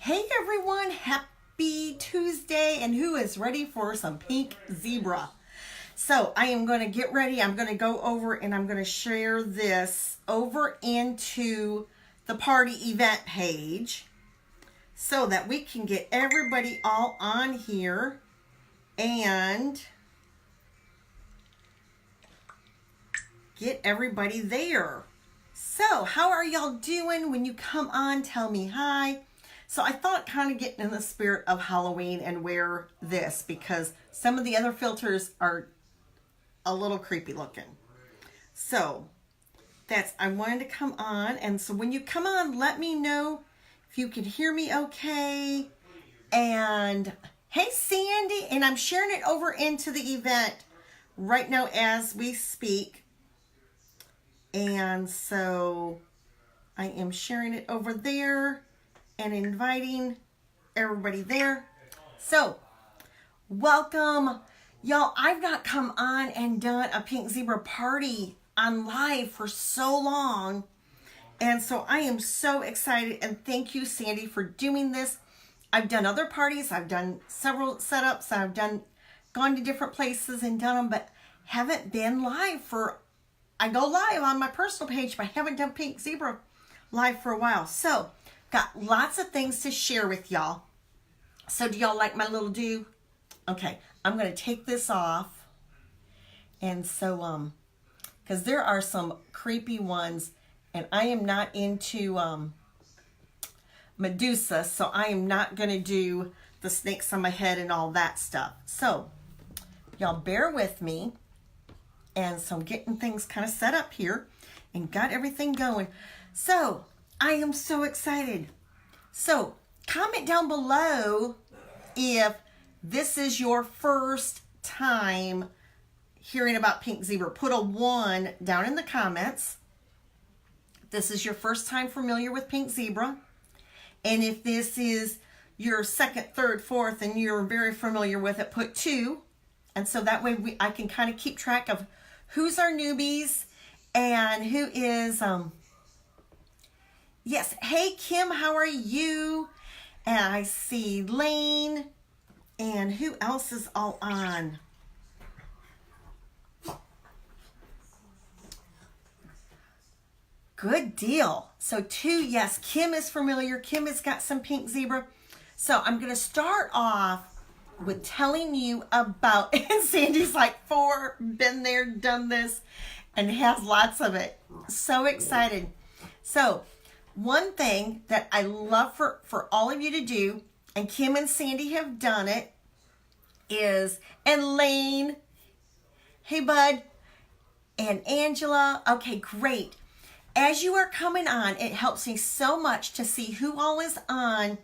Hey everyone, happy Tuesday, and who is ready for some pink zebra? So I am going to get ready. I'm going to go over and I'm going to share this over into the party event page so that we can get everybody all on here and get everybody there. So how are y'all doing? When you come on, tell me hi. So I thought kind of getting in the spirit of Halloween and wear this because some of the other filters are a little creepy looking. So I wanted to come on. And so when you come on, let me know if you can hear me okay. And hey, Sandy, and I'm sharing it over into the event right now as we speak. And so I am sharing it over there and inviting everybody there. So, welcome. Y'all, I've not come on and done a pink zebra party on live for so long. And so I am so excited, and thank you, Sandy, for doing this. I've done other parties. I've done several setups. Gone to different places and done them, but haven't been live I go live on my personal page, but I haven't done pink zebra live for a while. So, got lots of things to share with y'all. So do y'all like my little do? Okay, I'm going to take this off. And so, because there are some creepy ones, and I am not into Medusa, so I am not going to do the snakes on my head and all that stuff. So, y'all bear with me. And so I'm getting things kind of set up here and got everything going. So, I am so excited. So, comment down below if this is your first time hearing about pink zebra. Put a 1 down in the comments. This is your first time familiar with pink zebra. And if this is your second, third, fourth, and you're very familiar with it, put 2. And so that way I can kind of keep track of who's our newbies and who is... Yes, hey Kim, how are you? And I see Lane, and who else is all on? Good deal. So 2, yes, Kim is familiar. Kim has got some pink zebra. So I'm going to start off with telling you about, and Sandy's like 4, been there, done this, and has lots of it. So excited. So, one thing that I love for all of you to do, and Kim and Sandy have done it, is, and Lane, hey bud, and Angela, okay, great. As you are coming on, it helps me so much to see who all is on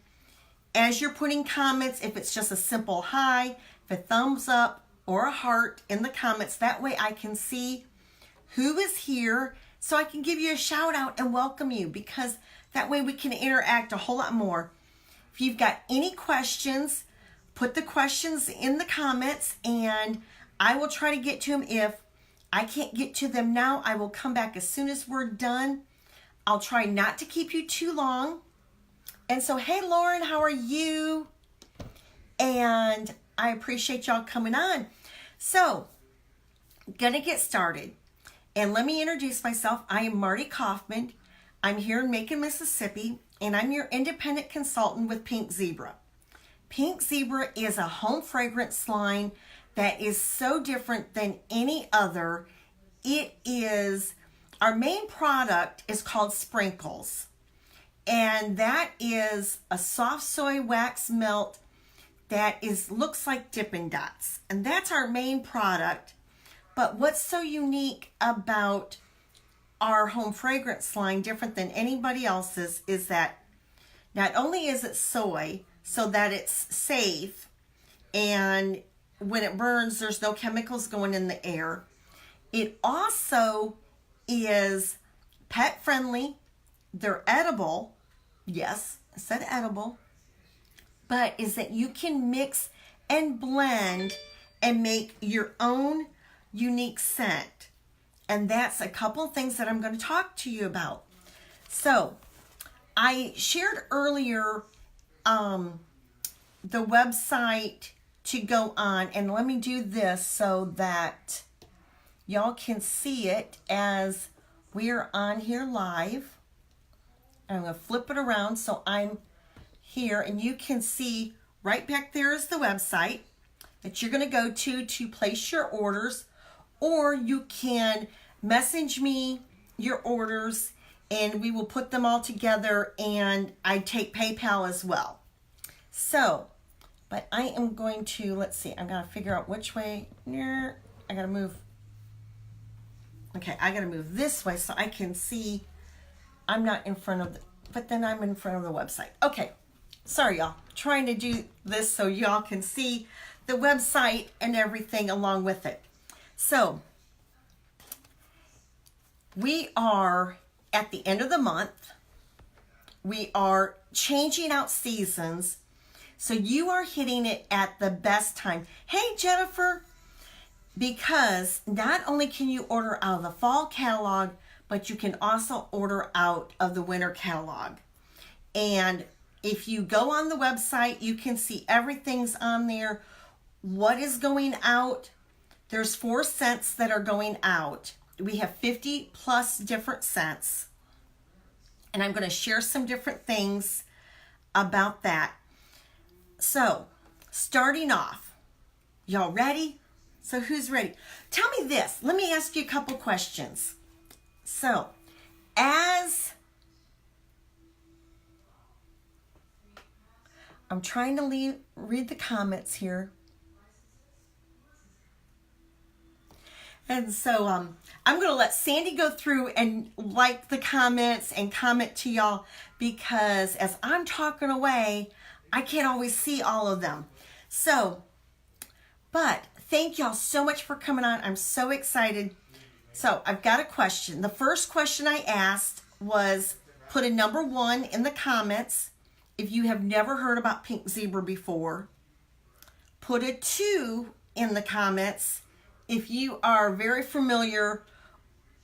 as you're putting comments, if it's just a simple hi, if a thumbs up or a heart in the comments. That way I can see who is here, so I can give you a shout out and welcome you, because that way we can interact a whole lot more. If you've got any questions, put the questions in the comments and I will try to get to them. If I can't get to them now, I will come back as soon as we're done. I'll try not to keep you too long. And so, hey Lauren, how are you? And I appreciate y'all coming on. So, gonna get started. And let me introduce myself. I am Marty Kaufman. I'm here in Macon, Mississippi, and I'm your independent consultant with Pink Zebra. Pink Zebra is a home fragrance line that is so different than any other. Our main product is called Sprinkles. And that is a soft soy wax melt that looks like Dippin' Dots. And that's our main product. But what's so unique about our home fragrance line, different than anybody else's, is that not only is it soy, so that it's safe, and when it burns, there's no chemicals going in the air. It also is pet friendly. They're edible. Yes, I said edible. But is that you can mix and blend and make your own unique scent. And that's a couple of things that I'm going to talk to you about. So, I shared earlier the website to go on, and let me do this so that y'all can see it as we're on here live. I'm going to flip it around so I'm here, and you can see right back there is the website that you're going to go to place your orders, or you can message me your orders and we will put them all together, and I take PayPal as well. So, but I am going to, let's see, I'm going to figure out which way. I got to move. Okay, I got to move this way so I can see. I'm not in front of the, but then I'm in front of the website. Okay, sorry y'all. Trying to do this so y'all can see the website and everything along with it. So, we are at the end of the month. We are changing out seasons. So you are hitting it at the best time. Hey, Jennifer, because not only can you order out of the fall catalog, but you can also order out of the winter catalog. And if you go on the website, you can see everything's on there. What is going out? There's 4 scents that are going out. We have 50 plus different scents. And I'm going to share some different things about that. So, starting off, y'all ready? So who's ready? Tell me this. Let me ask you a couple questions. So, as I'm trying to read the comments here. And so I'm going to let Sandy go through and like the comments and comment to y'all, because as I'm talking away, I can't always see all of them. So, but thank y'all so much for coming on. I'm so excited. So I've got a question. The first question I asked was, put a number 1 in the comments if you have never heard about pink zebra before. Put a 2 in the comments if you are very familiar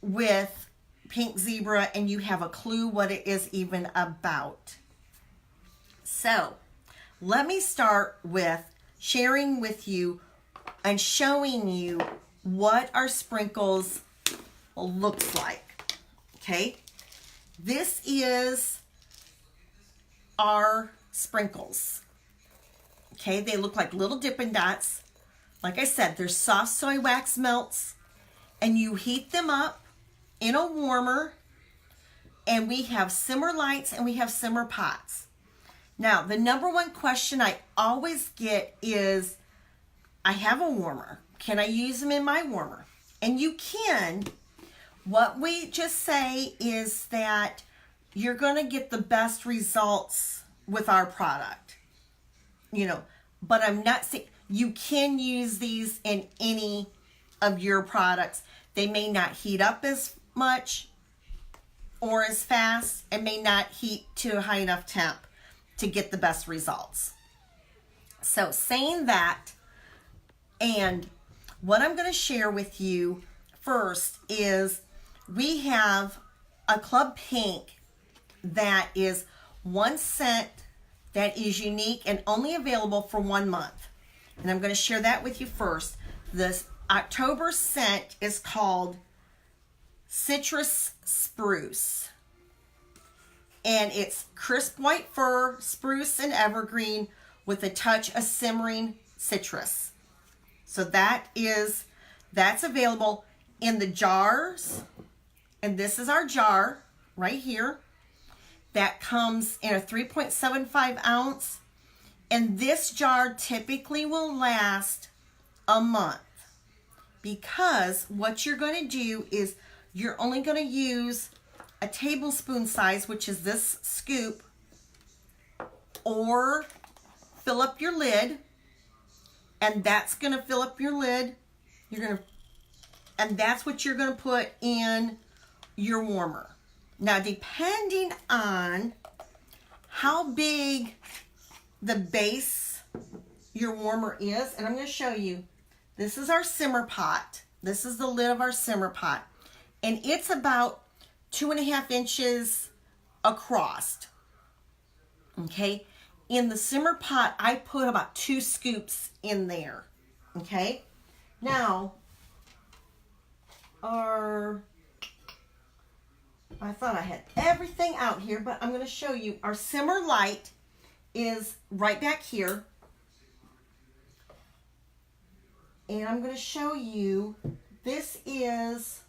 with pink zebra and you have a clue what it is even about. So, let me start with sharing with you and showing you what our sprinkles looks like. Okay, this is our sprinkles. Okay, they look like little Dippin' Dots. Like I said, they're soft soy wax melts, and you heat them up in a warmer, and we have simmer lights and we have simmer pots. Now, the number 1 question I always get is, I have a warmer. Can I use them in my warmer? And you can. What we just say is that you're going to get the best results with our product. You know, but I'm not saying you can use these in any of your products. They may not heat up as much or as fast, and may not heat to a high enough temp to get the best results. So saying that, and what I'm going to share with you first is we have a Club Pink that is 1 scent that is unique and only available for 1 month. And I'm going to share that with you first. This October scent is called Citrus Spruce. And it's crisp white fir, spruce, and evergreen with a touch of simmering citrus. So that's available in the jars. And this is our jar right here. That comes in a 3.75 ounce. And this jar typically will last a month. Because what you're going to do is you're only going to use a tablespoon size, which is this scoop, or fill up your lid, and that's going to fill up your lid. And that's what you're going to put in your warmer. Now, depending on how big the base your warmer is, and I'm going to show you, this is our simmer pot. This is the lid of our simmer pot, and it's about 2.5 inches across. Okay, in the simmer pot, I put about 2 scoops in there. Okay. Now, I thought I had everything out here, but I'm going to show you. Our simmer light is right back here. And I'm going to show you, this is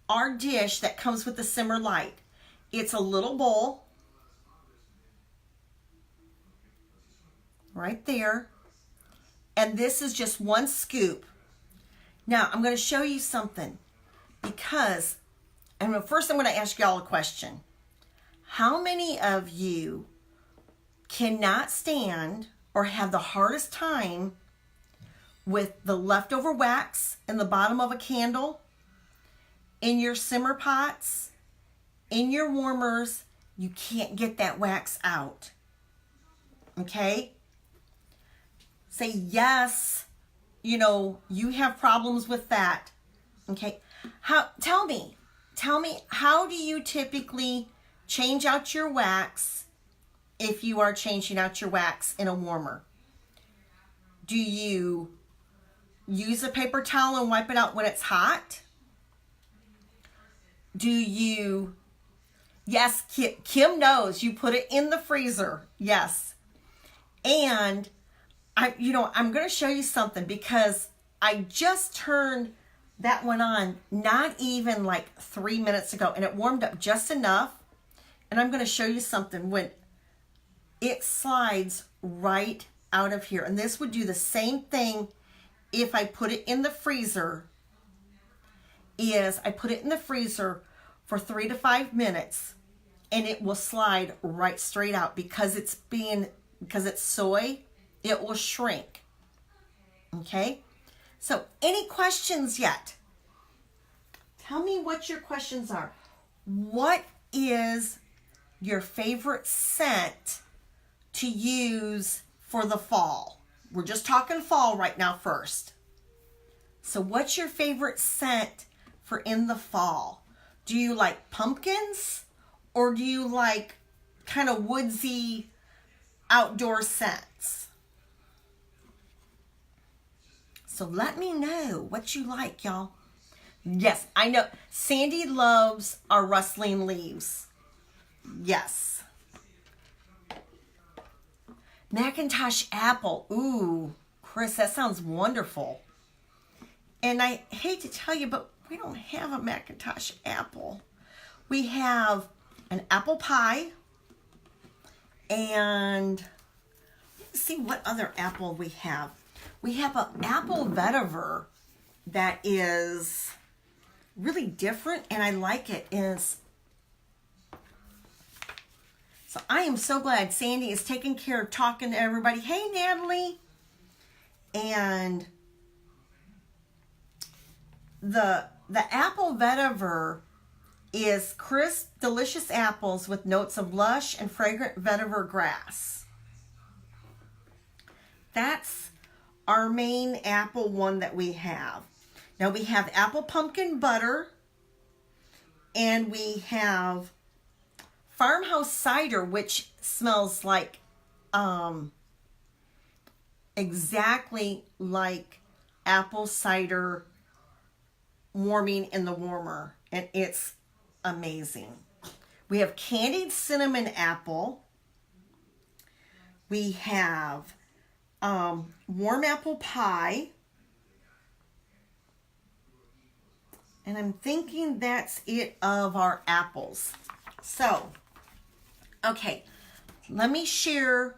our dish that comes with the simmer light. It's a little bowl. Right there. And this is just 1 scoop. Now, I'm going to show you something. Because, and first I'm going to ask y'all a question. How many of you cannot stand or have the hardest time with the leftover wax in the bottom of a candle, in your simmer pots, in your warmers? You can't get that wax out. Okay? Say yes, you know, you have problems with that. Okay? Tell me, how do you typically change out your wax if you are changing out your wax in a warmer? Do you use a paper towel and wipe it out when it's hot? Do you, yes, Kim knows, you put it in the freezer. Yes. And I'm going to show you something, because I just turned that one on not even like 3 minutes ago, and it warmed up just enough. And I'm going to show you something. When it slides right out of here, and this would do the same thing if I put it in the freezer, is I put it in the freezer for 3 to 5 minutes, and it will slide right straight out, because it's soy, it will shrink. Okay? So, any questions yet? Tell me what your questions are. What is your favorite scent to use for the fall? We're just talking fall right now first. So what's your favorite scent for in the fall? Do you like pumpkins, or do you like kind of woodsy outdoor scents? So let me know what you like, y'all. Yes, I know. Sandy loves our rustling leaves. Yes. Macintosh apple. Ooh, Chris, that sounds wonderful. And I hate to tell you, but we don't have a Macintosh apple. We have an apple pie. And let's see what other apple we have. We have an apple vetiver that is really different, and I like it. So I am so glad Sandy is taking care of talking to everybody. Hey, Natalie. And the apple vetiver is crisp, delicious apples with notes of lush and fragrant vetiver grass. That's our main apple one that we have. Now we have apple pumpkin butter, and we have farmhouse cider, which smells like exactly like apple cider warming in the warmer, and it's amazing. We have candied cinnamon apple. We have warm apple pie. And I'm thinking that's it of our apples. So, okay, let me share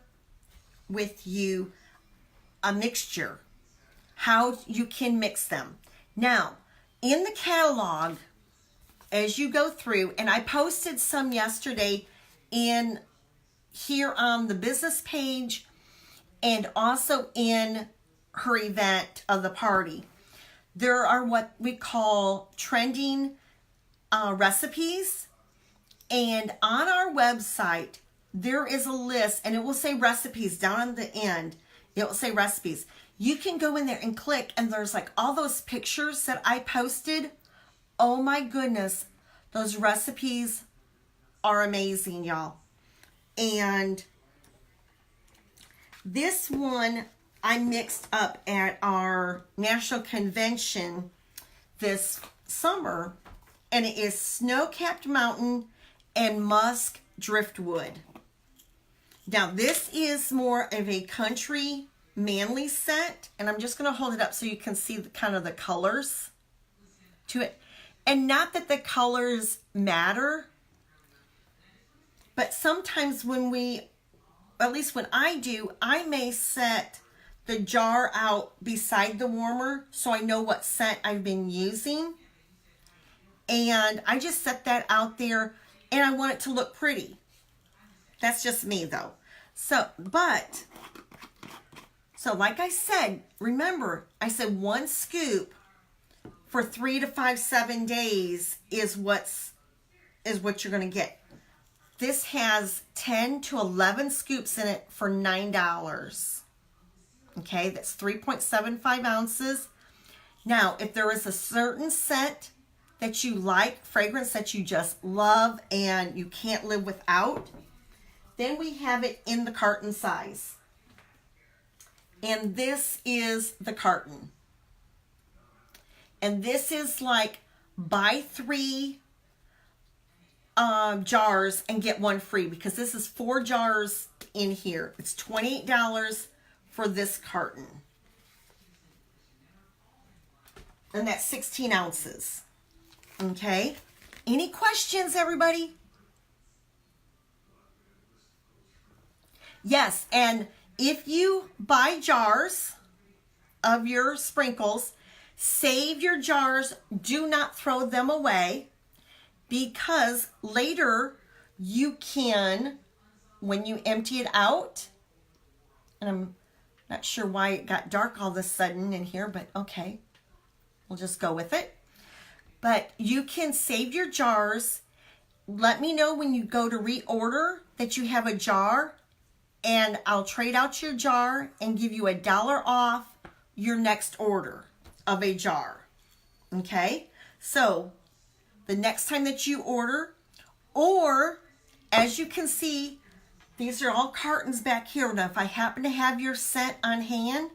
with you a mixture, how you can mix them. Now, in the catalog, as you go through, and I posted some yesterday in here on the business page, and also in her event of the party. There are what we call trending recipes. And on our website, there is a list, and it will say recipes down on the end. It will say recipes. You can go in there and click, and there's like all those pictures that I posted. Oh my goodness. Those recipes are amazing, y'all. And This one I mixed up at our national convention this summer, and it is Snow-Capped Mountain and Musk Driftwood. Now this is more of a country manly scent, and I'm just going to hold it up so you can see kind of the colors to it. And not that the colors matter, but sometimes when we, at least when I do, I may set the jar out beside the warmer so I know what scent I've been using. And I just set that out there, and I want it to look pretty. That's just me though. So like I said, remember, I said 1 scoop for 3 to 5, 7 days is what you're going to get. This has 10 to 11 scoops in it for $9. Okay, that's 3.75 ounces. Now, if there is a certain scent that you like, fragrance that you just love and you can't live without, then we have it in the carton size. And this is the carton. And this is like buy 3 jars and get 1 free, because this is 4 jars in here. It's $28 for this carton. And that's 16 ounces. Okay. Any questions, everybody? Yes, and if you buy jars of your sprinkles, save your jars. Do not throw them away, because later you can, when you empty it out, and I'm not sure why it got dark all of a sudden in here, but okay, we'll just go with it. But you can save your jars. Let me know when you go to reorder that you have a jar, and I'll trade out your jar and give you $1 off your next order of a jar. Okay? So, the next time that you order, or as you can see, these are all cartons back here. Now, if I happen to have your scent on hand,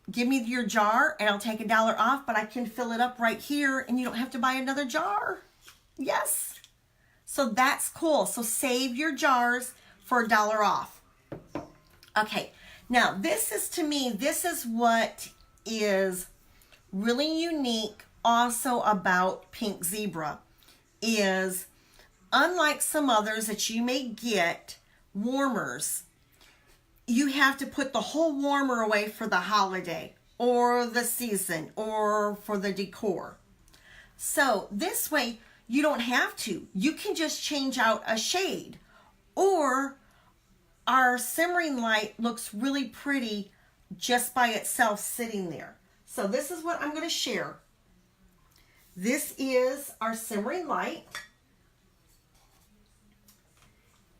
give me your jar and I'll take $1 off, but I can fill it up right here and you don't have to buy another jar. Yes. So that's cool. So save your jars for $1 off. Okay. Now this is, to me, this is what is really unique also about Pink Zebra, is unlike some others that you may get, warmers, you have to put the whole warmer away for the holiday or the season or for the decor. So this way you don't have to. You can just change out a shade, or our simmering light looks really pretty just by itself sitting there. So this is what I'm going to share. This is our simmering light,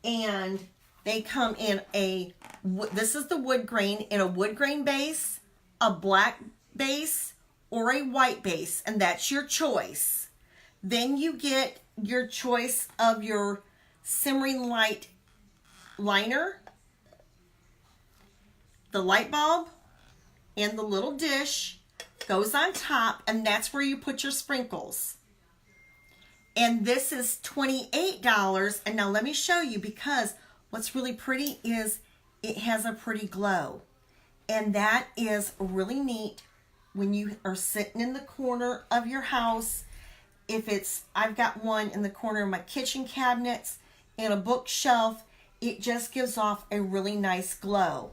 and they come in this is the wood grain, in a wood grain base, a black base, or a white base, and that's your choice. Then you get your choice of your simmering light liner, the light bulb, and the little dish goes on top, and that's where you put your sprinkles. And this is $28. And now let me show you, because what's really pretty is it has a pretty glow. And that is really neat when you are sitting in the corner of your house. If it's, I've got one in the corner of my kitchen cabinets and a bookshelf, it just gives off a really nice glow.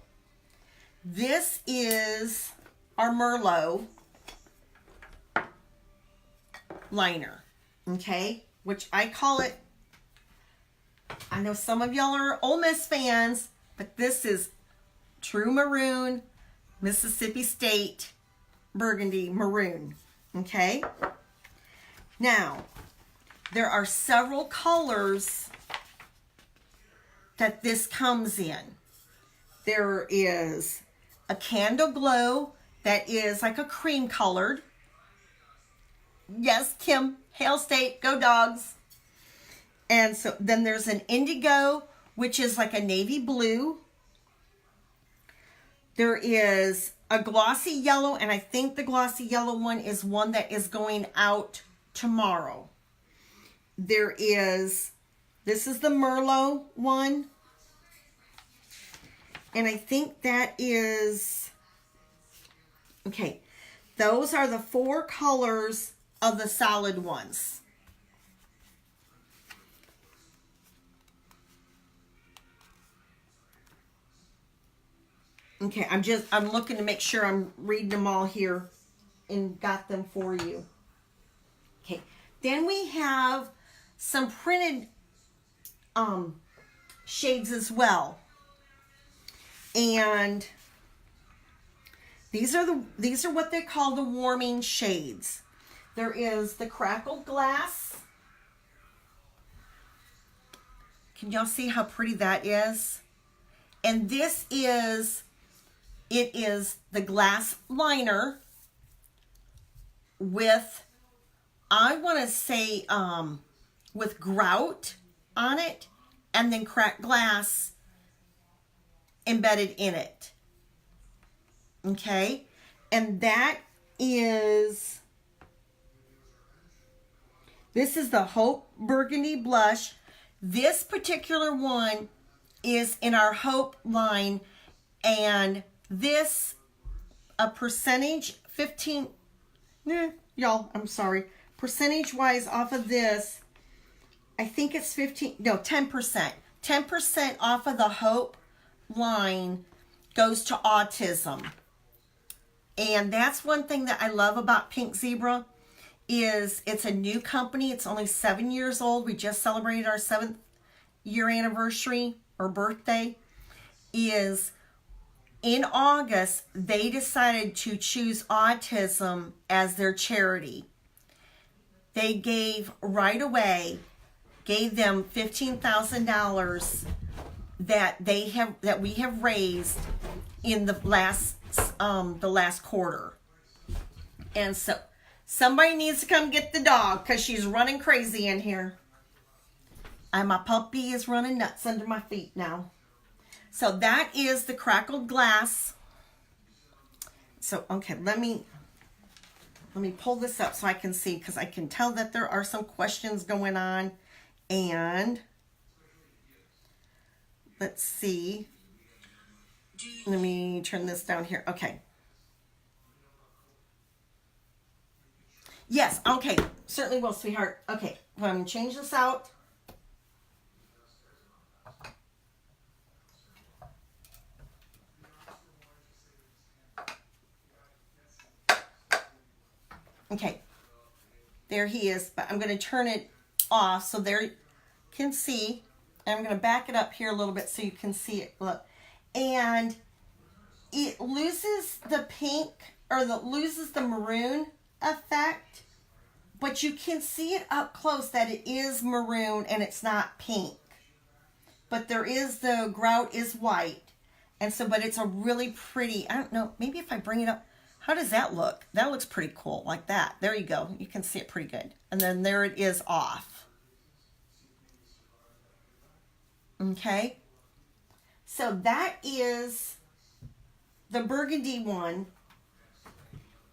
This is our Merlot liner, okay, which I call it, I know some of y'all are Ole Miss fans, but this is true maroon, Mississippi State burgundy maroon, okay. Now, there are several colors that this comes in. There is a candle glow that is like a cream colored. Yes, Kim, Hail State, go Dogs. And so then there's an indigo, which is like a navy blue There is a glossy yellow, and I think the glossy yellow one is one that is going out tomorrow. There is, this is the Merlot one. And I think that is, okay, those are the 4 colors of the solid ones. Okay, I'm looking to make sure I'm reading them all here and got them for you. Okay, then we have some printed shades as well. And these are what they call the warming shades. There is the crackled glass. Can y'all see how pretty that is? And this is, it is the glass liner with, I want to say, with grout on it, and then cracked glass embedded in it. Okay, and that is, this is the Hope Burgundy Blush. This particular one is in our Hope line, and this, a percentage, 15, y'all, I'm sorry, percentage wise off of this, I think it's 15, no, 10%. 10% off of the Hope line goes to autism. And that's one thing that I love about Pink Zebra is it's a new company. It's only 7 years old. We just celebrated our 7th year anniversary or birthday. Is in August, they decided to choose autism as their charity. They gave right away, gave them $15,000 that we have raised in the last quarter. And so somebody needs to come get the dog because she's running crazy in here. And my puppy is running nuts under my feet now. So that is the crackled glass. So okay, let me pull this up so I can see, because I can tell that there are some questions going on. And let's see. Let me turn this down here. Okay. Yes, okay. Certainly will, sweetheart. Okay, I'm going to change this out. Okay. There he is, but I'm going to turn it off so there you can see. And I'm going to back it up here a little bit so you can see it. Look. And it loses the pink, or loses the maroon effect, but you can see it up close that it is maroon and it's not pink. But there is, the grout is white. And so, but it's a really pretty, I don't know, maybe if I bring it up, how does that look? That looks pretty cool, like that. There you go. You can see it pretty good. And then there it is off. Okay. So that is the burgundy one.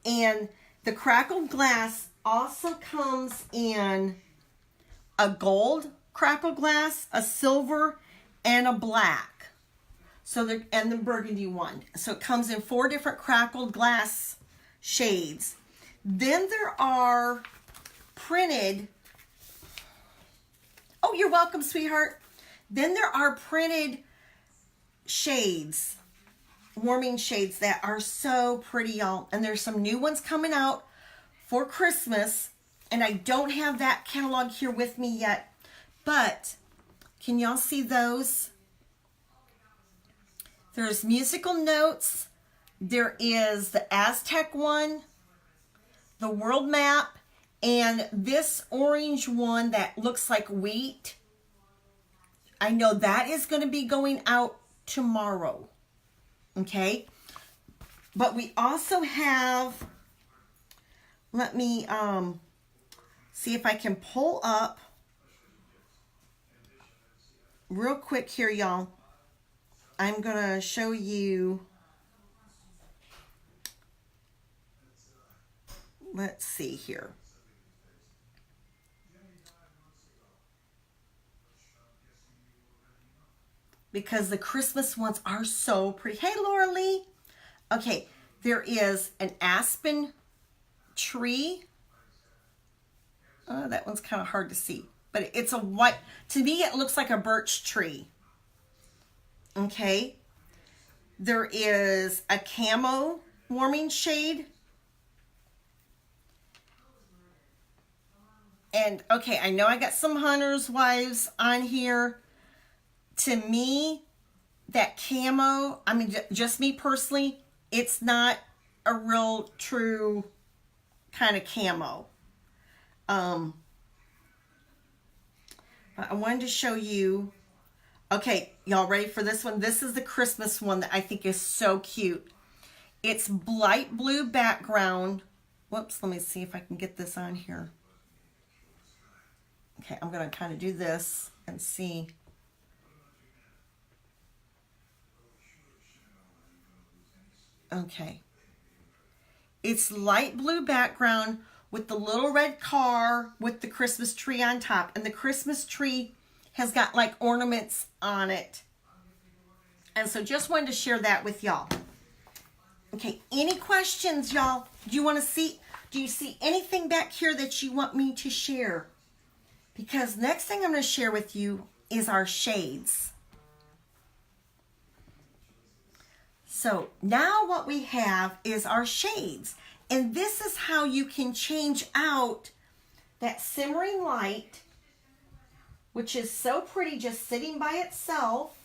And the crackled glass also comes in a gold crackled glass, a silver, and a black. So and the burgundy one. So it comes in 4 different crackled glass shades. Then there are printed. Oh, you're welcome, sweetheart. Then there are printed shades, warming shades that are so pretty, y'all. And there's some new ones coming out for Christmas. And I don't have that catalog here with me yet. But can y'all see those? There's musical notes. There is the Aztec one, the world map, and this orange one that looks like wheat. I know that is going to be going out tomorrow. Okay. But we also have, let me see if I can pull up real quick here, y'all. I'm going to show you let's see here. Because the Christmas ones are so pretty. Hey, Laura Lee. Okay, there is an aspen tree. Oh, that one's kind of hard to see. But it's a white, to me it looks like a birch tree. Okay. There is a camo warming shade. And okay, I know I got some hunters' wives on here. To me, that camo, I mean, just me personally, it's not a real true kind of camo. I wanted to show you. Okay, y'all ready for this one? This is the Christmas one that I think is so cute. It's light blue background. Whoops, let me see if I can get this on here. Okay, I'm going to kind of do this and see. Okay. It's light blue background with the little red car with the Christmas tree on top. And the Christmas tree has got like ornaments on it. And so just wanted to share that with y'all. Okay, any questions, y'all? Do you see anything back here that you want me to share? Because next thing I'm going to share with you is our shades. So now what we have is our shades. And this is how you can change out that simmering light, which is so pretty just sitting by itself,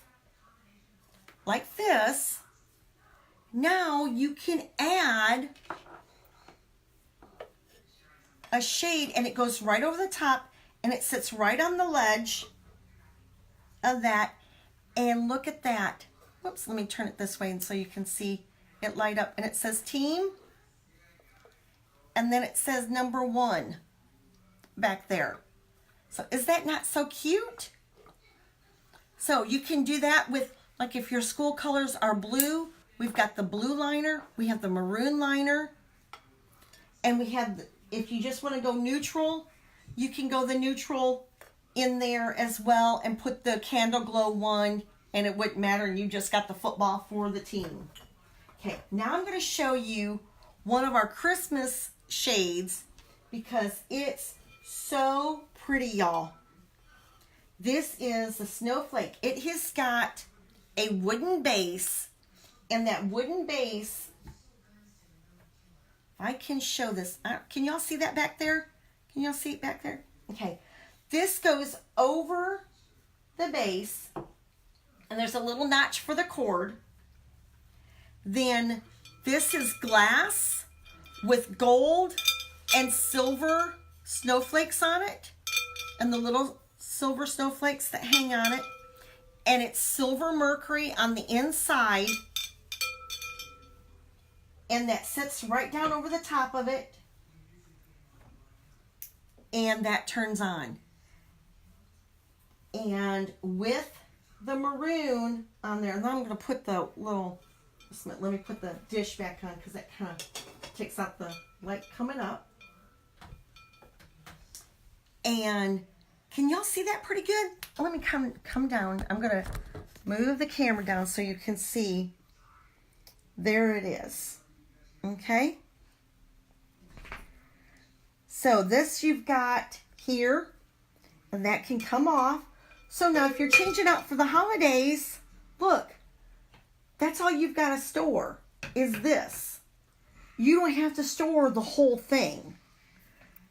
like this. Now you can add a shade and it goes right over the top and it sits right on the ledge of that. And look at that. Whoops, let me turn it this way and so you can see it light up. And it says team. And then it says number 1 back there. So is that not so cute? So you can do that with, like if your school colors are blue, we've got the blue liner, we have the maroon liner, and we have, if you just want to go neutral, you can go the neutral in there as well and put the candle glow one and it wouldn't matter and you just got the football for the team. Okay, now I'm going to show you one of our Christmas shades because it's so pretty, y'all. This is the snowflake. It has got a wooden base, and that wooden base, I can show this. Can y'all see that back there? Can y'all see it back there? Okay. This goes over the base, and there's a little notch for the cord. Then this is glass with gold and silver snowflakes on it, and the little silver snowflakes that hang on it, and it's silver mercury on the inside, and that sits right down over the top of it, and that turns on. And with the maroon on there, and then I'm going to put the little, let me put the dish back on because that kind of takes out the light coming up. And can y'all see that pretty good? Let me come down. I'm going to move the camera down so you can see. There it is. Okay. So this you've got here, and that can come off. So now if you're changing out for the holidays, look, that's all you've got to store is this. You don't have to store the whole thing.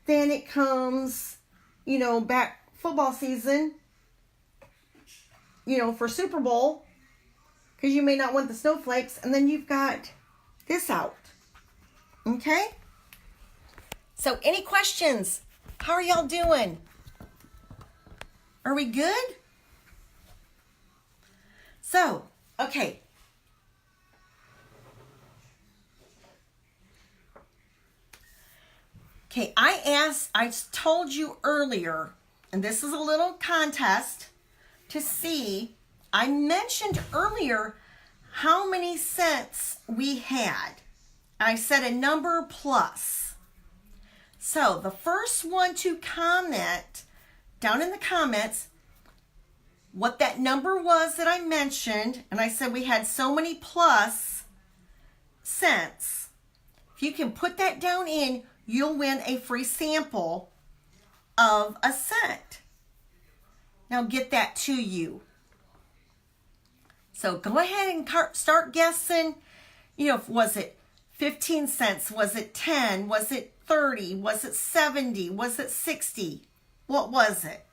Then it comes, you know, back football season, you know, for Super Bowl, because you may not want the snowflakes, and then you've got this out. Okay? So any questions? How are y'all doing? Are we good? So, okay. Okay, I told you earlier, and this is a little contest to see, I mentioned earlier how many cents we had. I said a number plus. So the first one to comment down in the comments what that number was that I mentioned, and I said we had so many plus cents. If you can put that down in, you'll win a free sample of a scent. Now get that to you. So go ahead and start guessing. You know, was it 15 cents? Was it 10? Was it 30? Was it 70? Was it 60? What was it?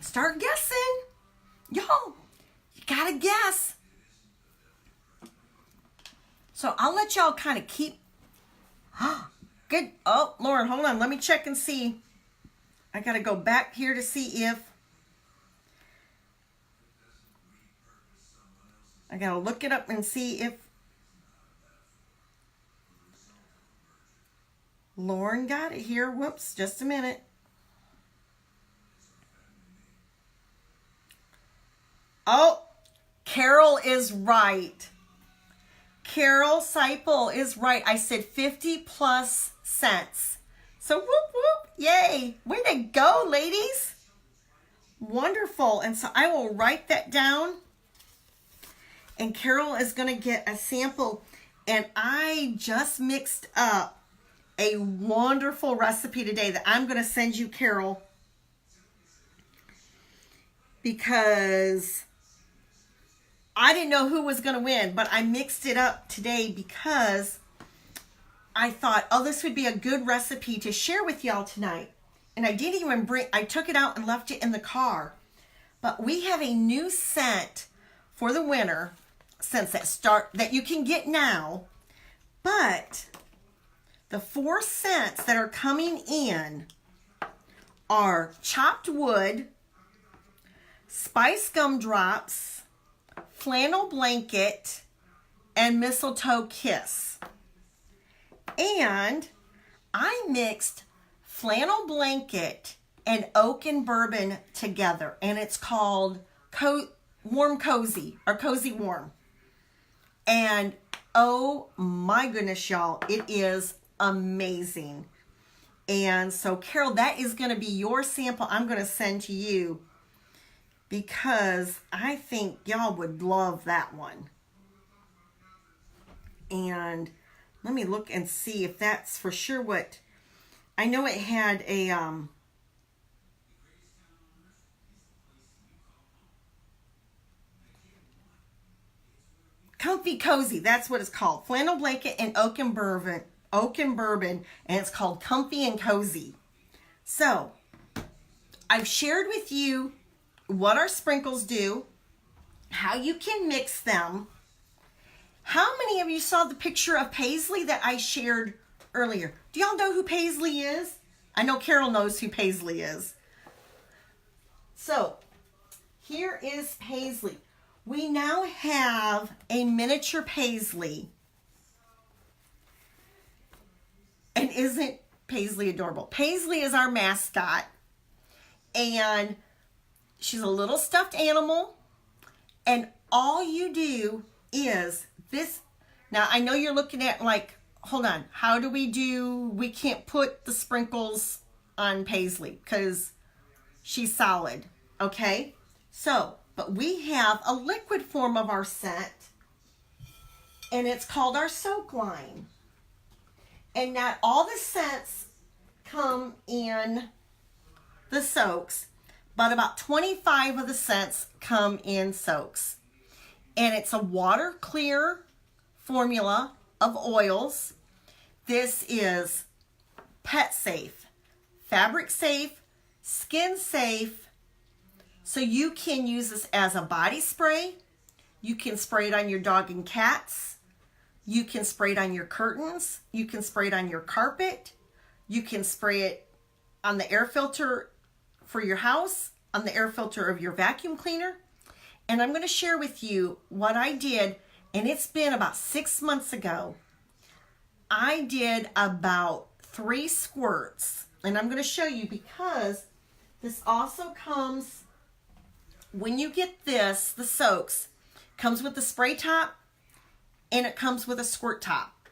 Start guessing. Y'all, you gotta guess. So I'll let y'all kind of keep. Good. Oh, Lauren, hold on. Let me check and see. I gotta go back here to see if. I gotta look it up and see if Lauren got it here. Whoops, just a minute. Oh, Carol is right. Carol Seipel is right. I said 50 plus cents. So whoop, whoop, yay. Way to go, ladies. Wonderful. And so I will write that down. And Carol is going to get a sample. And I just mixed up a wonderful recipe today that I'm going to send you, Carol. Because I didn't know who was going to win, but I mixed it up today because I thought, oh, this would be a good recipe to share with y'all tonight. And I didn't even I took it out and left it in the car. But we have a new scent for the winter scents that you can get now. But the 4 scents that are coming in are chopped wood, spice gumdrops, flannel blanket, and mistletoe kiss. And I mixed flannel blanket and oak and bourbon together, and it's called warm cozy or cozy warm. And oh my goodness, y'all, it is amazing. And so Carol, that is going to be your sample I'm going to send to you, because I think y'all would love that one. And let me look and see if that's for sure what. I know it had a comfy cozy, that's what it's called. Flannel blanket and oak and bourbon, and it's called comfy and cozy. So I've shared with you what our sprinkles do, how you can mix them. How many of you saw the picture of Paisley that I shared earlier? Do y'all know who Paisley is? I know Carol knows who Paisley is. So here is Paisley. We now have a miniature Paisley. And isn't Paisley adorable? Paisley is our mascot. And she's a little stuffed animal. And all you do is this. Now, I know you're looking at like, hold on. How do we can't put the sprinkles on Paisley because she's solid. Okay? So, but we have a liquid form of our scent, and it's called our soak line. And not all the scents come in the soaks, but about 25 of the scents come in soaks. And it's a water clear formula of oils. This is pet safe, fabric safe, skin safe. So you can use this as a body spray. You can spray it on your dog and cats. You can spray it on your curtains. You can spray it on your carpet. You can spray it on the air filter for your house, on the air filter of your vacuum cleaner. And I'm going to share with you what I did, and it's been about 6 months ago. I did about 3 squirts, and I'm going to show you because this also comes, when you get this, the soaks, comes with the spray top and it comes with a squirt top.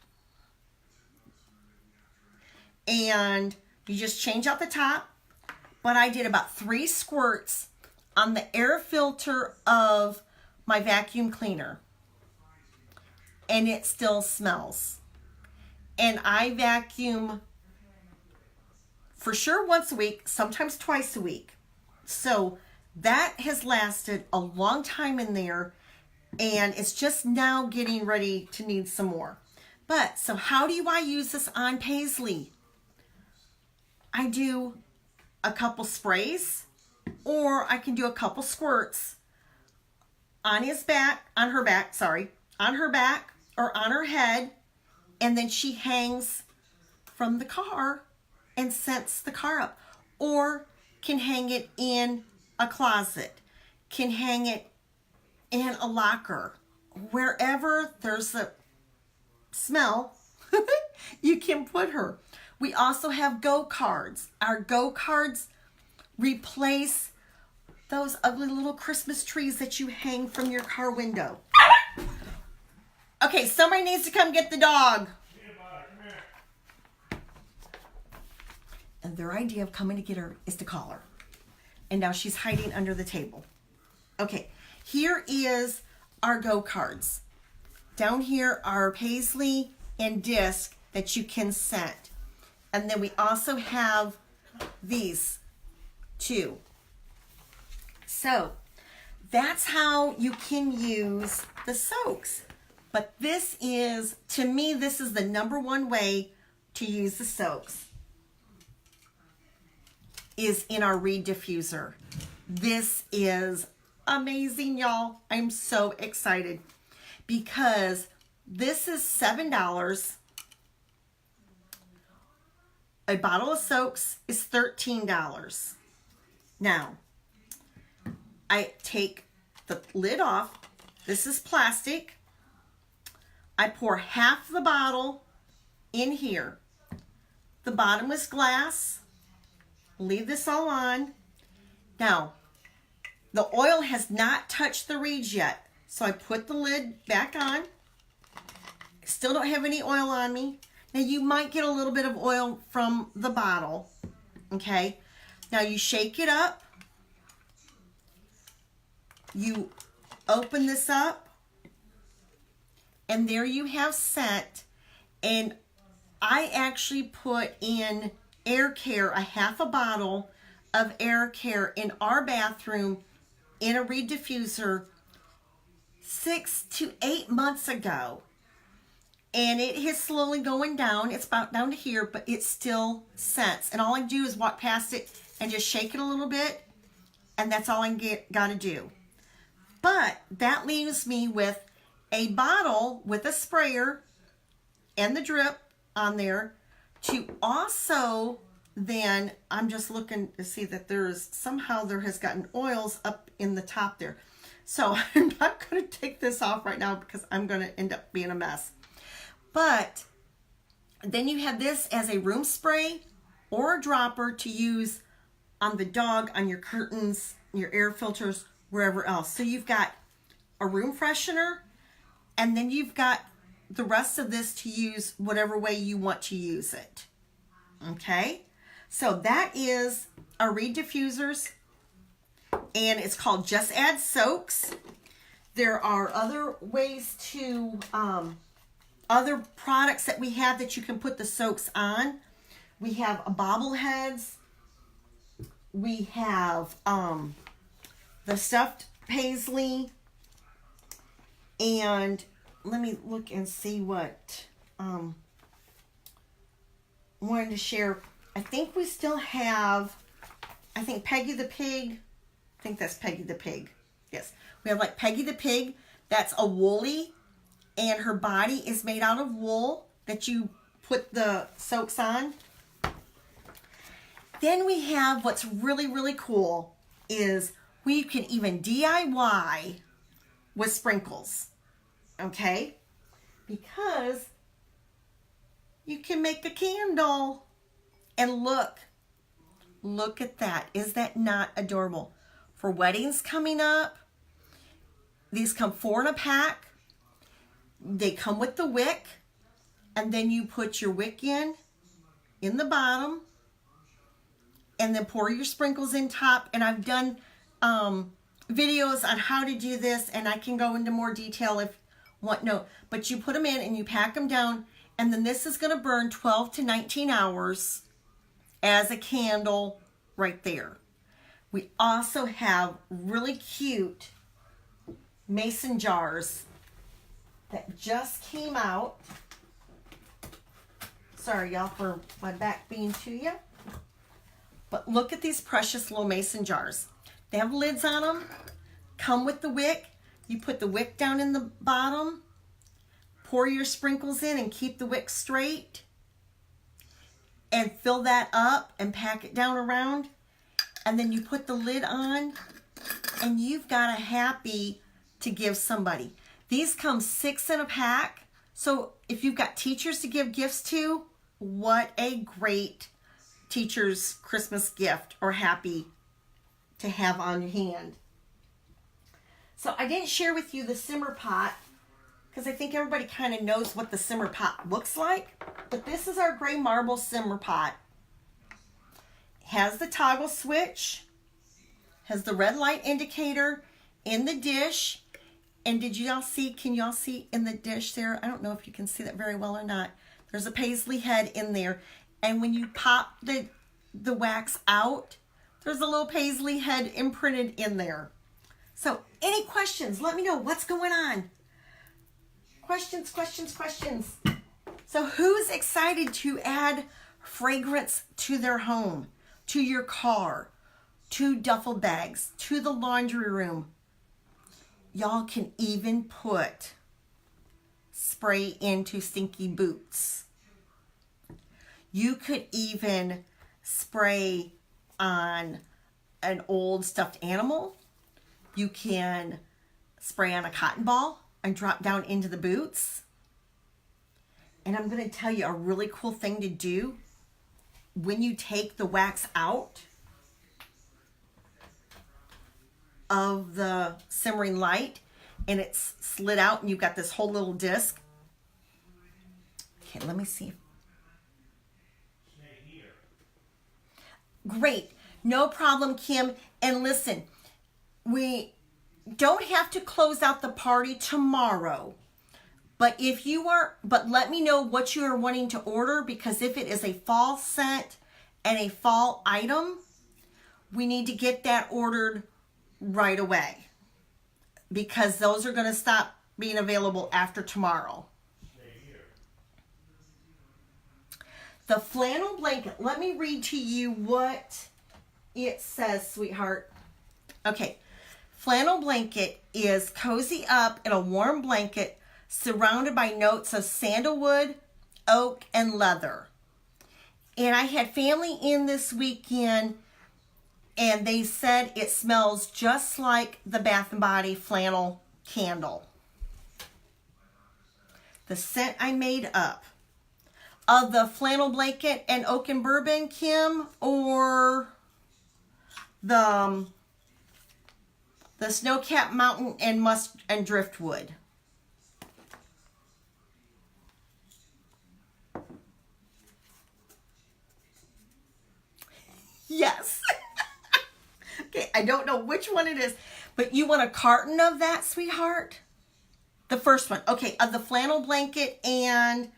And you just change out the top. But I did about 3 squirts on the air filter of my vacuum cleaner. And it still smells. And I vacuum for sure once a week, sometimes twice a week. So that has lasted a long time in there, and it's just now getting ready to need some more. But so how do I use this on Paisley? I do a couple sprays, or I can do a couple squirts on her back, or on her head, and then she hangs from the car and scents the car up. Or can hang it in a closet, can hang it in a locker. Wherever there's a smell, you can put her. We also have go cards. Our go cards replace those ugly little Christmas trees that you hang from your car window. Okay, somebody needs to come get the dog. And their idea of coming to get her is to call her. And now she's hiding under the table. Okay, here is our go cards. Down here are Paisley and disc that you can scent. And then we also have these 2. So that's how you can use the soaks. But this is, to me, this is the #1 way to use the soaks, is in our reed diffuser. This is amazing, y'all. I'm so excited because this is $7. A bottle of soaks is $13. Now, I take the lid off. This is plastic. I pour half the bottle in here. The bottom is glass. Leave this all on. Now, the oil has not touched the reeds yet, so I put the lid back on. Still don't have any oil on me. Now, you might get a little bit of oil from the bottle, okay? Now, you shake it up. You open this up, and there you have scent. And I actually put in Air Care, a half a bottle of Air Care in our bathroom in a reed diffuser 6 to 8 months ago. And it is slowly going down. It's about down to here, but it still scents. And all I do is walk past it and just shake it a little bit. And that's all I got to do. But that leaves me with a bottle with a sprayer and the drip on there to also then, I'm just looking to see that somehow there has gotten oils up in the top there. So I'm not going to take this off right now because I'm going to end up being a mess. But then you have this as a room spray or a dropper to use on the dog, on your curtains, your air filters, wherever else. So you've got a room freshener, and then you've got the rest of this to use whatever way you want to use it. Okay? So that is our reed diffusers, and it's called Just Add Soaks. There are other ways to, other products that we have that you can put the soaks on. We have bobbleheads. We have the stuffed paisley. And let me look and see what wanted to share. I think we still have, I think Peggy the Pig. I think that's Peggy the Pig. Yes. We have like Peggy the Pig. That's a woolly, and her body is made out of wool that you put the soaks on. Then we have what's really, really cool is we can even DIY with sprinkles. Okay? Because you can make a candle. And look at that. Is that not adorable? For weddings coming up, these come 4 in a pack. they come with the wick, and then you put your wick in the bottom, and then pour your sprinkles in top. And I've done videos on how to do this, and I can go into more detail if you want. No, but you put them in and you pack them down, and then this is going to burn 12 to 19 hours as a candle right there. We also have really cute mason jars that just came out. Sorry, y'all, for my back being to you. But look at these precious little mason jars. They have lids on them. Come with the wick. You put the wick down in the bottom. Pour your sprinkles in and keep the wick straight. And fill that up and pack it down around. And then you put the lid on. And you've got a happy to give somebody. These come 6 in a pack. So if you've got teachers to give gifts to, what a great teacher's Christmas gift or happy to have on your hand. So I didn't share with you the simmer pot because I think everybody kind of knows what the simmer pot looks like. But this is our gray marble simmer pot. Has the toggle switch, has the red light indicator in the dish. And did y'all see, can y'all see in the dish there? I don't know if you can see that very well or not. There's a paisley head in there. And when you pop the wax out, there's a little paisley head imprinted in there. So any questions? Let me know what's going on. Questions, questions, questions. So who's excited to add fragrance to their home, to your car, to duffel bags, to the laundry room? Y'all can even put spray into stinky boots. You could even spray on an old stuffed animal. You can spray on a cotton ball and drop down into the boots. And I'm going to tell you a really cool thing to do when you take the wax out of the simmering light and it's slid out and you've got this whole little disc. Okay, let me see. Great. No problem, Kim. And listen, we don't have to close out the party tomorrow. But let me know what you are wanting to order, because if it is a fall scent and a fall item, we need to get that ordered right away, because those are going to stop being available after tomorrow. The flannel blanket. Let me read to you what it says, sweetheart. Okay. Flannel blanket is cozy up in a warm blanket surrounded by notes of sandalwood, oak, and leather. And I had family in this weekend, and they said it smells just like the Bath & Body flannel candle. The scent I made up. Of the flannel blanket and oak and bourbon, Kim, or the snow-capped mountain and musk and driftwood? Yes. Okay, I don't know which one it is, but you want a carton of that, sweetheart? The first one. Okay, of the flannel blanket and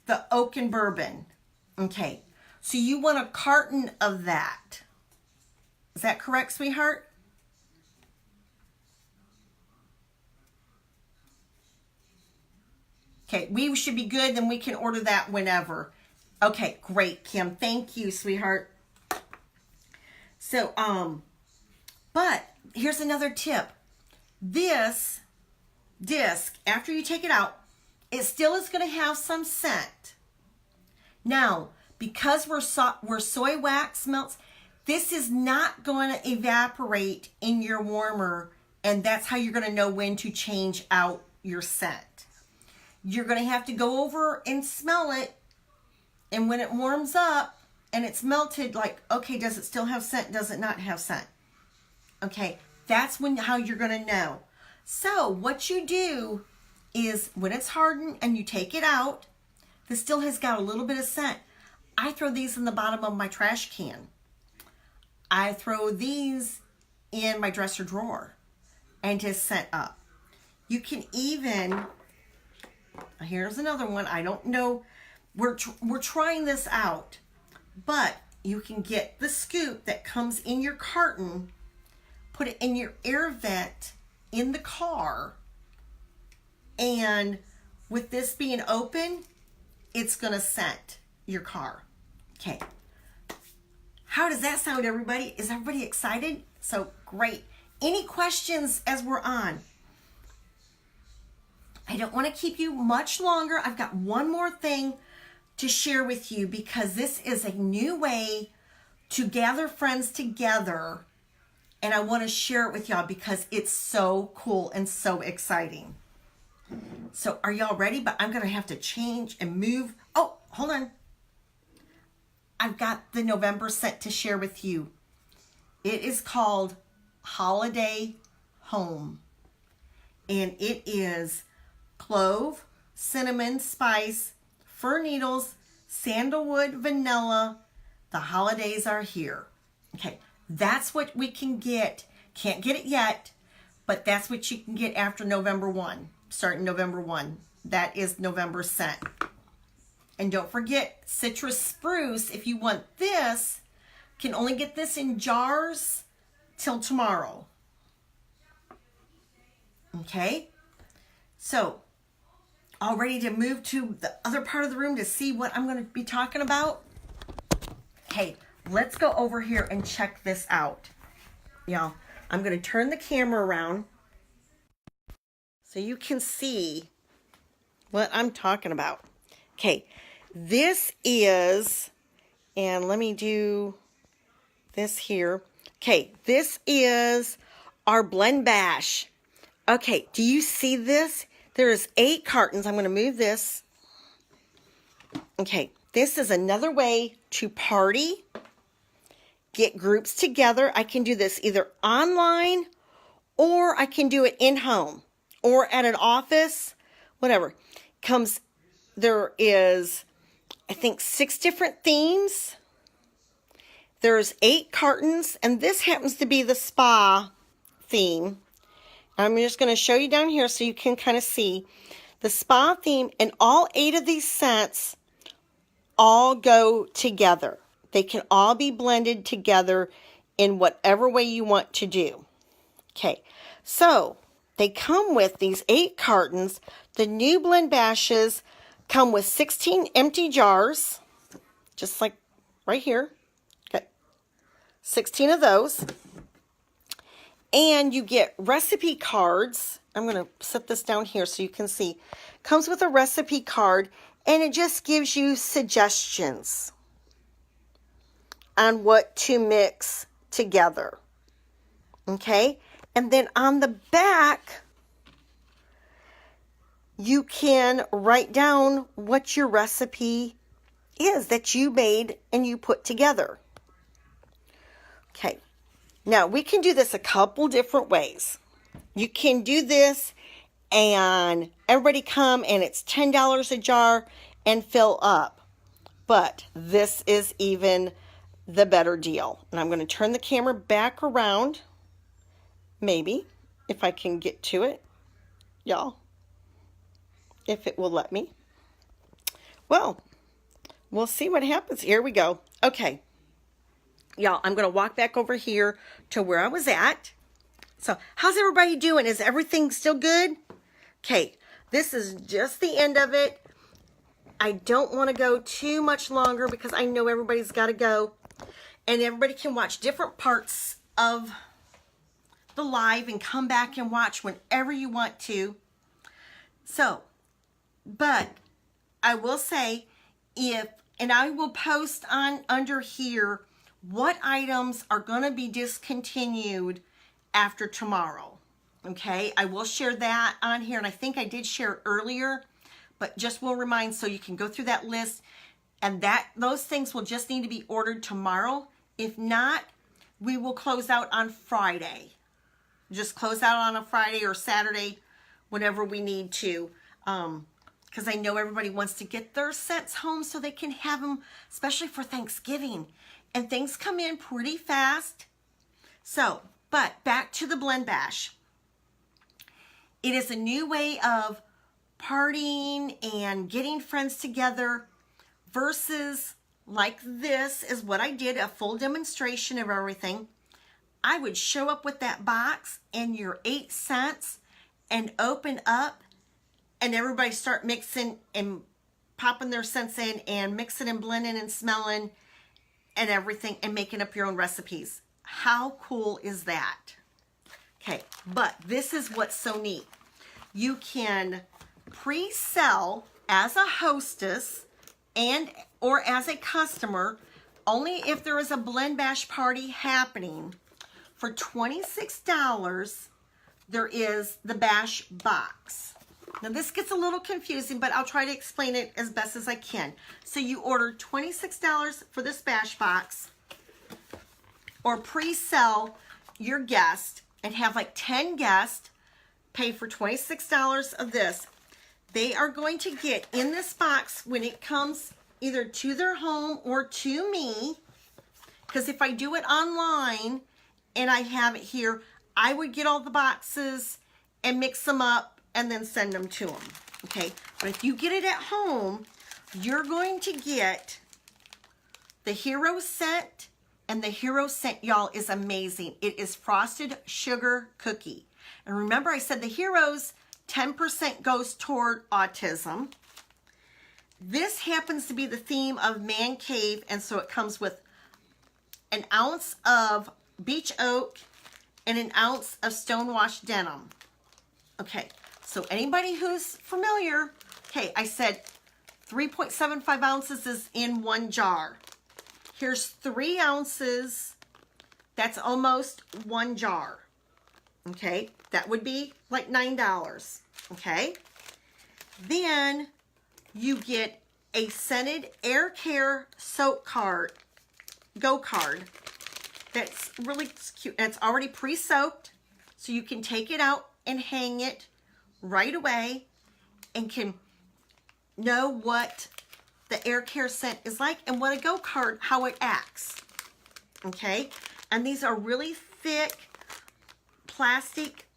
the oak and bourbon. Okay, so you want a carton of that. Is that correct, sweetheart? Okay, we should be good, then we can order that whenever. Okay, great, Kim. Thank you, sweetheart. So, but here's another tip. This disc, after you take it out, it still is going to have some scent. Now, because where soy wax melts, this is not going to evaporate in your warmer, and that's how you're going to know when to change out your scent. You're going to have to go over and smell it, and when it warms up and it's melted, like, okay, does it still have scent? Does it not have scent? Okay, that's how you're going to know. So what you do is when it's hardened and you take it out, this still has got a little bit of scent. I throw these in the bottom of my trash can. I throw these in my dresser drawer and just scent up. You can even, here's another one. I don't know, we're trying this out, but you can get the scoop that comes in your carton, put it in your air vent in the car, and with this being open, it's gonna scent your car. Okay. How does that sound, everybody? Is everybody excited? So great. Any questions as we're on? I don't want to keep you much longer. I've got one more thing to share with you because this is a new way to gather friends together, and I want to share it with y'all because it's so cool and so exciting. So are y'all ready? But I'm going to have to change and move. Oh, hold on. I've got the November scent to share with you. It is called Holiday Home. And it is clove, cinnamon, spice, fir needles, sandalwood, vanilla. The holidays are here. Okay, that's what we can get. Can't get it yet, but that's what you can get after November 1. Starting November 1. That is November scent. And don't forget citrus spruce. If you want this, can only get this in jars till tomorrow. Okay? So, all ready to move to the other part of the room to see what I'm going to be talking about? Hey, let's go over here and check this out. Y'all, I'm going to turn the camera around so you can see what I'm talking about. Okay, this is, and let me do this here. Okay, this is our blend bash. Okay, do you see this? There's 8 cartons. I'm going to move this. Okay, this is another way to party, get groups together. I can do this either online or I can do it in home or at an office, whatever. There is, I think, 6 different themes. There's 8 cartons, and this happens to be the spa theme. I'm just going to show you down here so you can kind of see the spa theme, and all 8 of these scents all go together. They can all be blended together in whatever way you want to do. Okay, so they come with these 8 cartons. The new blend bashes come with 16 empty jars, just like right here. Okay, 16 of those. And you get recipe cards. I'm going to set this down here so you can see. Comes with a recipe card, and it just gives you suggestions on what to mix together. Okay? And then on the back, you can write down what your recipe is that you made and you put together. Okay. Now, we can do this a couple different ways. You can do this and everybody come and it's $10 a jar and fill up. But this is even the better deal. And I'm going to turn the camera back around. Maybe, if I can get to it. Y'all. If it will let me. Well, we'll see what happens. Here we go. Okay. Y'all, I'm going to walk back over here to where I was at. So, how's everybody doing? Is everything still good? Okay, this is just the end of it. I don't want to go too much longer because I know everybody's got to go. And everybody can watch different parts of the live and come back and watch whenever you want to. So, but I will say and I will post on under here what items are going to be discontinued after tomorrow. Okay, I will share that on here, and I think I did share it earlier, but just will remind so you can go through that list, and those things will just need to be ordered tomorrow. If not, we will close out on Friday. Just close out on a Friday or Saturday, whenever we need to. Because I know everybody wants to get their scents home so they can have them, especially for Thanksgiving. And things come in pretty fast. So, but back to the Blend Bash. It is a new way of partying and getting friends together versus like this is what I did, a full demonstration of everything. I would show up with that box and your 8 cents and open up and everybody start mixing and popping their scents in and mixing and blending and smelling and everything and making up your own recipes. How cool is that? Okay, but this is what's so neat. You can pre-sell as a hostess and or as a customer only if there is a Blend Bash party happening. For $26, there is the Bash box. Now this gets a little confusing, but I'll try to explain it as best as I can. So you order $26 for this Bash box or pre-sell your guest and have like 10 guests, pay for $26 of this. They are going to get in this box when it comes either to their home or to me, because if I do it online and I have it here, I would get all the boxes and mix them up and then send them to them, okay? But if you get it at home, you're going to get the Hero Scent, and the Hero Scent, y'all, is amazing. It is frosted sugar cookie. And remember I said the Heroes, 10% goes toward autism. This happens to be the theme of Man Cave, and so it comes with an ounce of beech oak and an ounce of stonewashed denim. Okay, so anybody who's familiar, okay, I said 3.75 ounces is in one jar. Here's 3 ounces. That's almost one jar. Okay, that would be like $9. Okay, then you get a scented air care soap card, go card. That's really cute. And it's already pre-soaked, so you can take it out and hang it right away and can know what the air care scent is like and what a go card, how it acts. Okay, and these are really thick plastic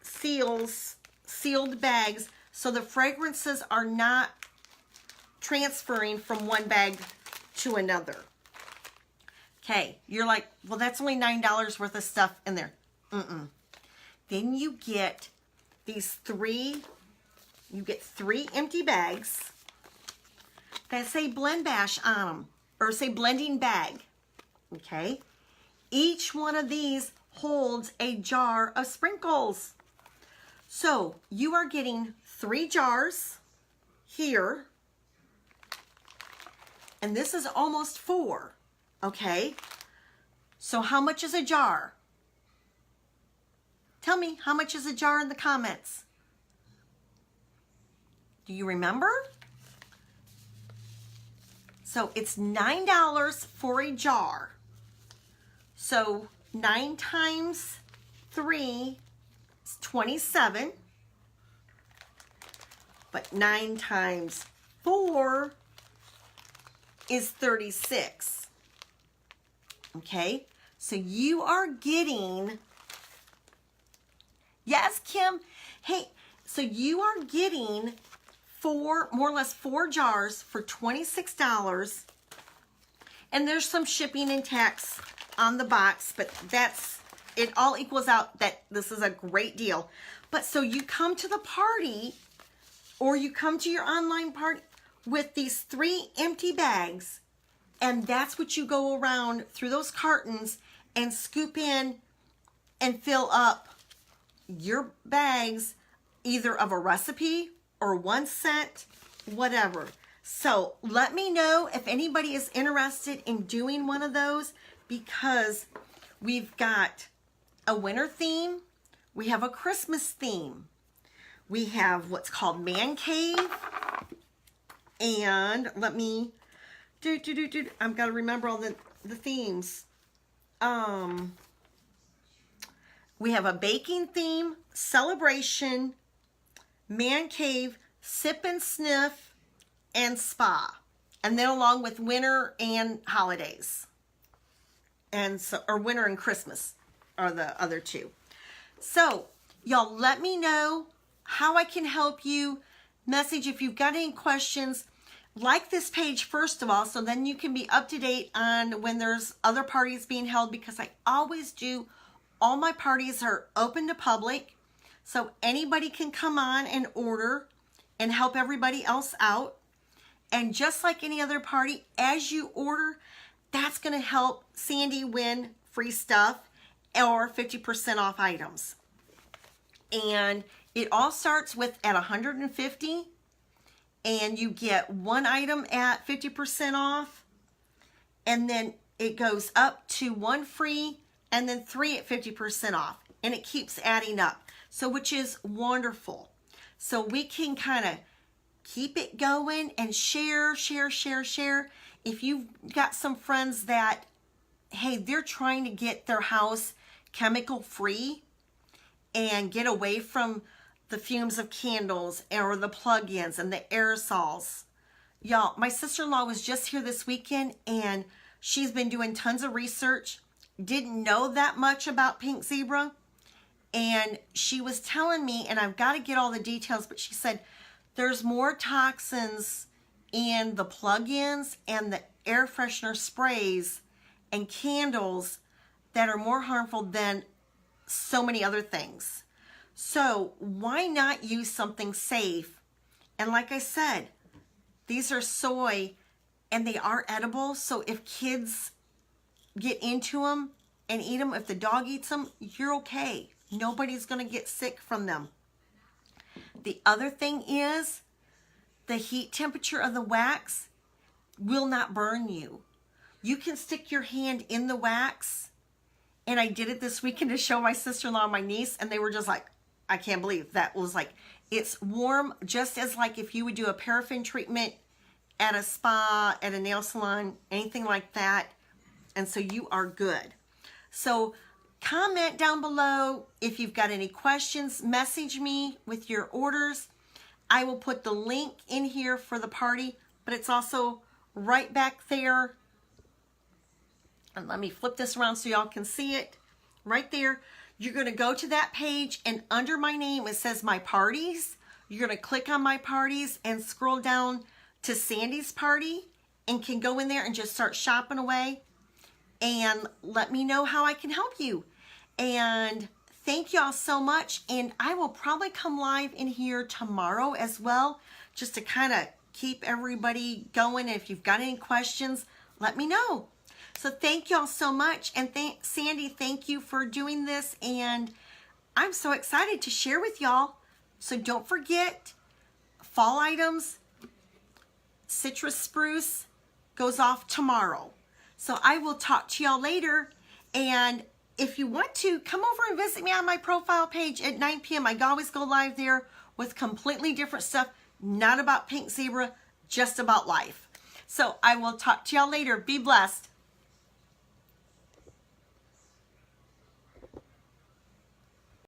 sealed bags, so the fragrances are not transferring from one bag to another. Okay, you're like, well, that's only $9 worth of stuff in there. Then you get these 3 empty bags that say Blend Bash on them, or say blending bag, okay? Each one of these holds a jar of sprinkles. So you are getting 3 jars here, and this is almost 4, okay? So how much is a jar? Tell me, how much is a jar in the comments? Do you remember? So it's $9 for a jar. So 9 times 3 is 27. But 9 times 4 is 36. Okay? So you are getting... Yes, Kim? Hey, so you are getting more or less 4 jars for $26. And there's some shipping and tax on the box, but it all equals out that this is a great deal. But so you come to the party, or you come to your online party with these 3 empty bags, and that's what you go around through those cartons and scoop in and fill up your bags, either of a recipe or 1 scent, whatever. So let me know if anybody is interested in doing one of those, because we've got a winter theme, we have a Christmas theme, we have what's called Man Cave, and let me I've got to remember all the themes. We have a baking theme, celebration, Man Cave, Sip and Sniff, and Spa. And then along with winter and holidays. And so, or winter and Christmas are the other two. So, y'all let me know how I can help you. Message if you've got any questions. Like this page first of all, so then you can be up to date on when there's other parties being held, because I always do. All my parties are open to public, so anybody can come on and order and help everybody else out. And just like any other party, as you order, that's going to help Sandy win free stuff or 50% off items. And it all starts with at $150, and you get one item at 50% off, and then it goes up to one free, and then 3 at 50% off, and it keeps adding up. So, which is wonderful. So we can kind of keep it going and share. If you've got some friends that, hey, they're trying to get their house chemical free and get away from the fumes of candles or the plug-ins and the aerosols. Y'all, my sister-in-law was just here this weekend, and she's been doing tons of research. Didn't know that much about pink zebra. And she was telling me, and I've got to get all the details, but she said there's more toxins in the plug-ins and the air freshener sprays and candles that are more harmful than so many other things. So why not use something safe? And like I said, these are soy and they are edible. So if kids get into them and eat them, if the dog eats them, you're okay. Nobody's going to get sick from them. The other thing is the heat temperature of the wax will not burn you. You can stick your hand in the wax, and I did it this weekend to show my sister-in-law and my niece, and they were just like, I can't believe that. Was like, it's warm, just as like if you would do a paraffin treatment at a spa, at a nail salon, anything like that. And so you are good. So comment down below if you've got any questions. Message me with your orders. I will put the link in here for the party, but it's also right back there. And let me flip this around so y'all can see it. Right there. You're going to go to that page, and under my name it says my parties. You're going to click on my parties and scroll down to Sandy's party, and can go in there and just start shopping away. And let me know how I can help you. And thank y'all so much. And I will probably come live in here tomorrow as well, just to kind of keep everybody going. And if you've got any questions, let me know. So thank y'all so much. And Sandy, thank you for doing this. And I'm so excited to share with y'all. So don't forget, fall items, citrus spruce goes off tomorrow. So I will talk to y'all later. And if you want to, come over and visit me on my profile page at 9 p.m. I always go live there with completely different stuff, not about pink zebra, just about life. So I will talk to y'all later. Be blessed.